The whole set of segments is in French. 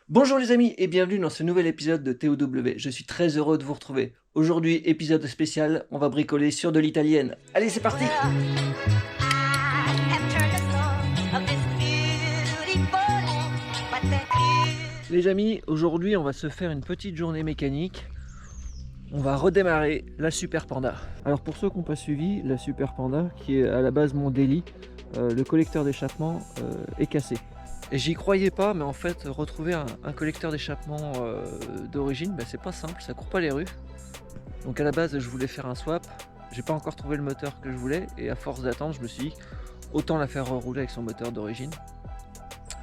Bonjour les amis et bienvenue dans ce nouvel épisode de TOW. Je suis très heureux de vous retrouver. Aujourd'hui, épisode spécial, on va bricoler sur de l'italienne. Allez, c'est parti! Les amis, aujourd'hui, on va se faire une petite journée mécanique. On va redémarrer la Super Panda. Alors pour ceux qui n'ont pas suivi, la Super Panda, qui est à la base mon délit, le collecteur d'échappement est cassé. Et j'y croyais pas, mais en fait, retrouver un collecteur d'échappement d'origine, c'est pas simple, ça court pas les rues. Donc à la base, je voulais faire un swap, j'ai pas encore trouvé le moteur que je voulais, et à force d'attendre, je me suis dit, autant la faire rouler avec son moteur d'origine.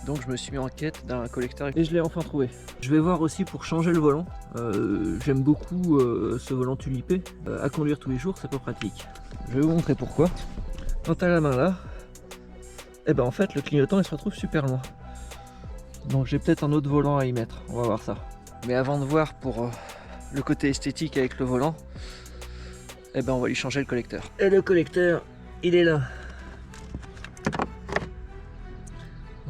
Donc je me suis mis en quête d'un collecteur et je l'ai enfin trouvé. Je vais voir aussi pour changer le volant. J'aime beaucoup ce volant tulipé. À conduire tous les jours, c'est pas pratique. Je vais vous montrer pourquoi. Quand tu as la main là, en fait le clignotant il se retrouve super loin. Donc j'ai peut-être un autre volant à y mettre, on va voir ça. Mais avant de voir pour le côté esthétique avec le volant, on va lui changer le collecteur. Et le collecteur, il est là.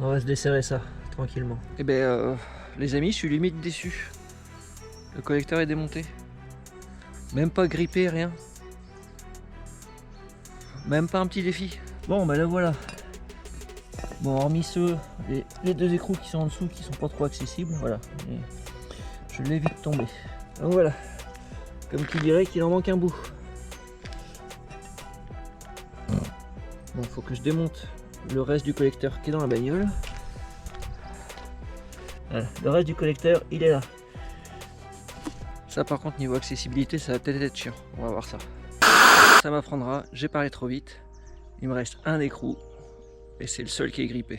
On va se desserrer ça, tranquillement. Les amis, je suis limite déçu. Le collecteur est démonté. Même pas grippé, rien. Même pas un petit défi. Bon, là voilà. Bon, hormis ceux, les deux écrous qui sont en dessous, qui sont pas trop accessibles, voilà. Et je l'ai vite tombé. Donc voilà. Comme qui dirait qu'il en manque un bout. Bon, faut que je démonte le reste du collecteur qui est dans la bagnole. Voilà, le reste du collecteur il est là. Ça par contre niveau accessibilité ça va peut-être être chiant, on va voir ça. Ça m'apprendra, j'ai parlé trop vite. Il me reste un écrou et c'est le seul qui est grippé.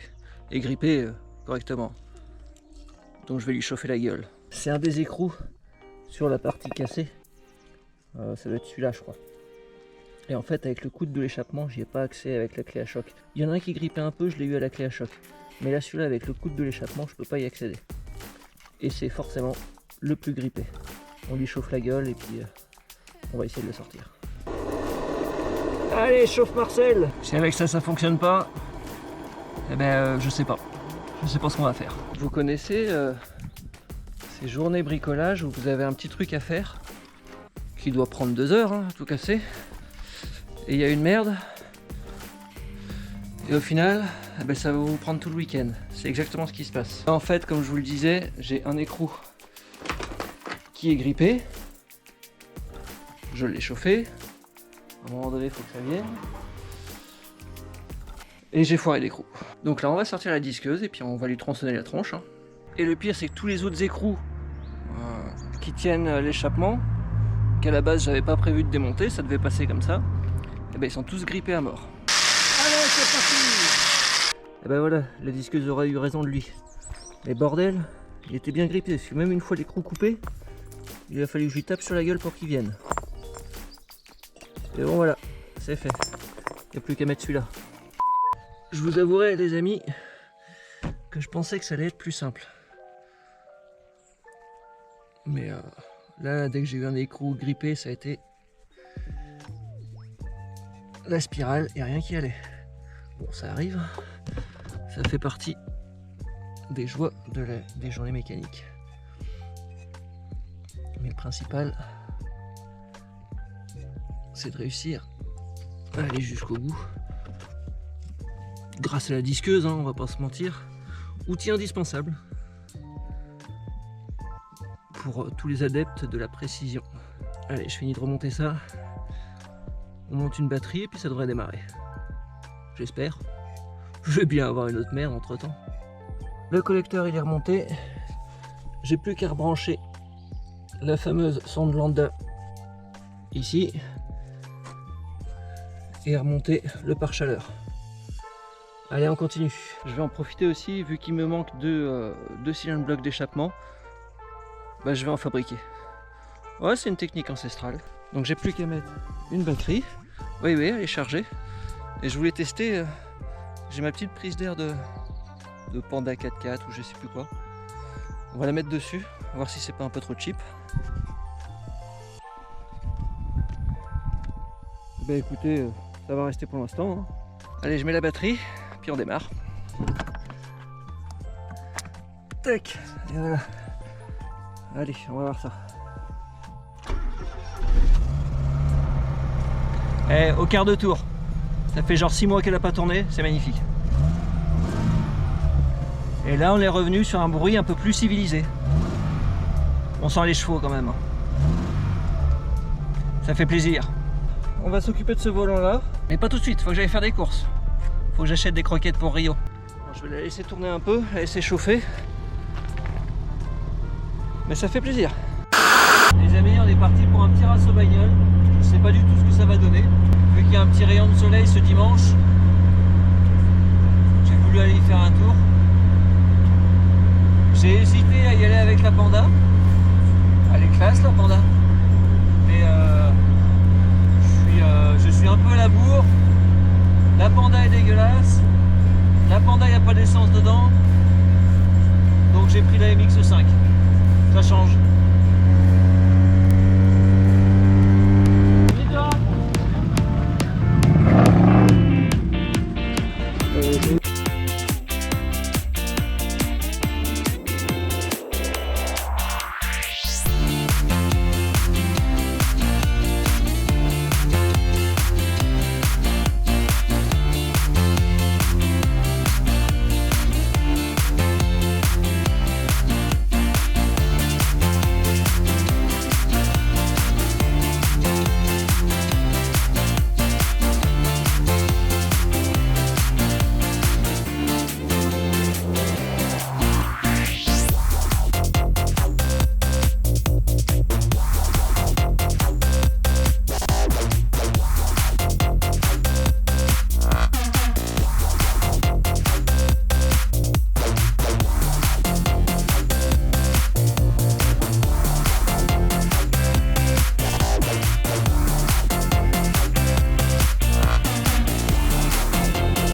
Et grippé correctement. Donc je vais lui chauffer la gueule. C'est un des écrous sur la partie cassée. Ça doit être celui-là je crois. Et en fait avec le coude de l'échappement j'y ai pas accès avec la clé à choc. Il y en a un qui grippait un peu, je l'ai eu à la clé à choc. Mais là celui-là avec le coude de l'échappement je peux pas y accéder. Et c'est forcément le plus grippé. On lui chauffe la gueule et puis on va essayer de le sortir. Allez, chauffe Marcel! Si avec ça fonctionne pas, je sais pas. Je sais pas ce qu'on va faire. Vous connaissez ces journées bricolage où vous avez un petit truc à faire qui doit prendre 2 heures, à tout casser. Et il y a une merde. Et au final, ça va vous prendre tout le week-end. C'est exactement ce qui se passe. En fait, comme je vous le disais, j'ai un écrou qui est grippé. Je l'ai chauffé. À un moment donné, il faut que ça vienne. Et j'ai foiré l'écrou. Donc là, on va sortir la disqueuse et puis on va lui tronçonner la tronche. Et le pire, c'est que tous les autres écrous qui tiennent l'échappement, qu'à la base, j'avais pas prévu de démonter, ça devait passer comme ça, ils sont tous grippés à mort. Allez, c'est parti! Et voilà, la disqueuse aurait eu raison de lui. Mais bordel, il était bien grippé, parce que même une fois l'écrou coupé, il a fallu que je lui tape sur la gueule pour qu'il vienne. Et bon voilà, c'est fait. Il n'y a plus qu'à mettre celui-là. Je vous avouerai les amis, que je pensais que ça allait être plus simple. Mais là, dès que j'ai eu un écrou grippé, ça a été la spirale et rien qui allait. Bon, ça arrive, ça fait partie des joies des journées mécaniques. Mais le principal, c'est de réussir à aller jusqu'au bout. Grâce à la disqueuse, on va pas se mentir. Outil indispensable pour tous les adeptes de la précision. Allez, je finis de remonter ça. On monte une batterie et puis ça devrait démarrer. J'espère. Je vais bien avoir une autre merde entre temps. Le collecteur il est remonté. J'ai plus qu'à rebrancher la fameuse sonde lambda ici et remonter le pare-chaleur. Allez, on continue. Je vais en profiter aussi, vu qu'il me manque deux cylindres blocs d'échappement, je vais en fabriquer. Ouais, c'est une technique ancestrale. Donc j'ai plus qu'à mettre une batterie. Oui, elle est chargée. Et je voulais tester, j'ai ma petite prise d'air de Panda 4x4 ou je sais plus quoi. On va la mettre dessus, voir si c'est pas un peu trop cheap. Écoutez, ça va rester pour l'instant. Allez, je mets la batterie, puis on démarre. Tac. Et voilà. Allez, on va voir ça. Et au quart de tour. Ça fait genre 6 mois qu'elle n'a pas tourné, c'est magnifique. Et là on est revenu sur un bruit un peu plus civilisé. On sent les chevaux quand même. Ça fait plaisir. On va s'occuper de ce volant là. Mais pas tout de suite, faut que j'aille faire des courses. Faut que j'achète des croquettes pour Rio. Alors, je vais la laisser tourner un peu, la laisser chauffer. Mais ça fait plaisir. Les amis, on est parti pour un petit rasso bagnole. Je sais pas du tout ce que ça va donner. Vu qu'il y a un petit rayon de soleil ce dimanche, j'ai voulu aller y faire un tour. J'ai hésité à y aller avec la Panda. Elle est classe la Panda. Mais je suis un peu à la bourre. La Panda est dégueulasse. La Panda, il n'y a pas d'essence dedans. Donc j'ai pris la MX5. Ça change.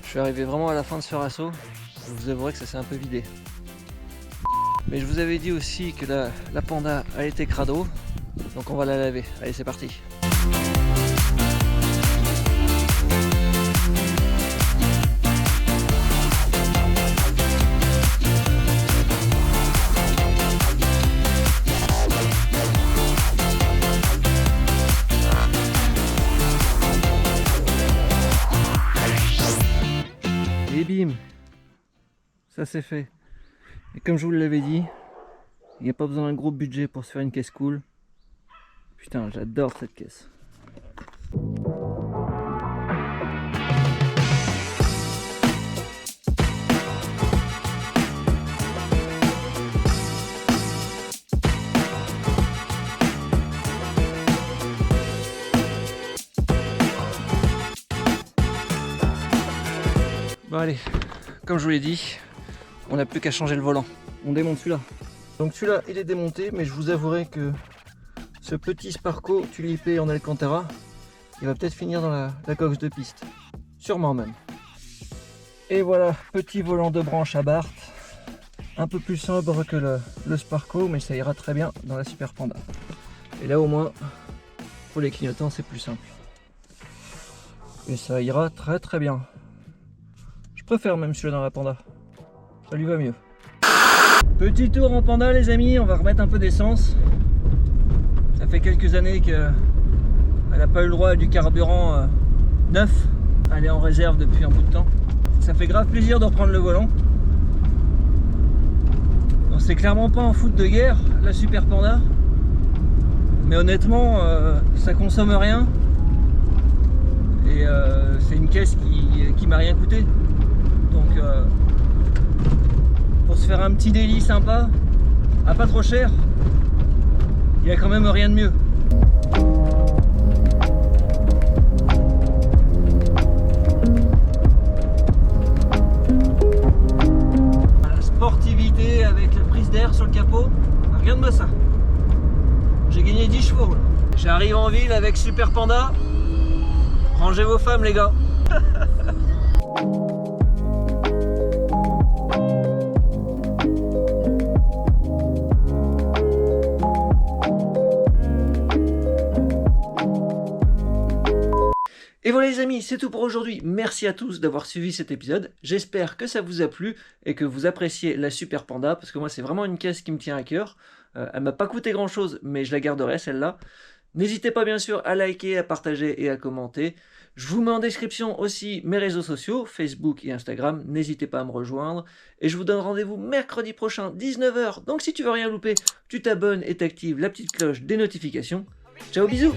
Je suis arrivé vraiment à la fin de ce rasso. Je vous avouerai que ça s'est un peu vidé. Mais je vous avais dit aussi que la Panda a été crado. Donc on va la laver. Allez, c'est parti. Et bim, ça c'est fait. Et comme je vous l'avais dit, il n'y a pas besoin d'un gros budget pour se faire une caisse cool. Putain, j'adore cette caisse. Bon allez, comme je vous l'ai dit, on n'a plus qu'à changer le volant. On démonte celui-là. Donc celui-là, il est démonté, mais je vous avouerai que ce petit Sparco tulipé en Alcantara, il va peut-être finir dans la coque de piste. Sûrement même. Et voilà, petit volant de branche à Bart. Un peu plus sobre que le Sparco, mais ça ira très bien dans la Super Panda. Et là au moins, pour les clignotants, c'est plus simple. Et ça ira très très bien. Je préfère même celui-là dans la Panda. Ça lui va mieux. Petit tour en Panda les amis, on va remettre un peu d'essence. Ça fait quelques années qu'elle n'a pas eu le droit à du carburant neuf. Elle est en réserve depuis un bout de temps. Ça fait grave plaisir de reprendre le volant. On c'est clairement pas en foot de guerre la Super Panda. Mais honnêtement, ça consomme rien. Et c'est une caisse qui m'a rien coûté. Donc pour se faire un petit délit sympa, à pas trop cher, il n'y a quand même rien de mieux. La sportivité avec la prise d'air sur le capot, regarde-moi ça. J'ai gagné 10 chevaux. J'arrive en ville avec Super Panda. Rangez vos femmes les gars. Et voilà les amis, c'est tout pour aujourd'hui. Merci à tous d'avoir suivi cet épisode. J'espère que ça vous a plu et que vous appréciez la Super Panda, parce que moi c'est vraiment une caisse qui me tient à cœur. Elle m'a pas coûté grand chose, mais je la garderai celle-là. N'hésitez pas bien sûr à liker, à partager et à commenter. Je vous mets en description aussi mes réseaux sociaux, Facebook et Instagram. N'hésitez pas à me rejoindre. Et je vous donne rendez-vous mercredi prochain, 19h. Donc si tu veux rien louper, tu t'abonnes et t'actives la petite cloche des notifications. Ciao, bisous!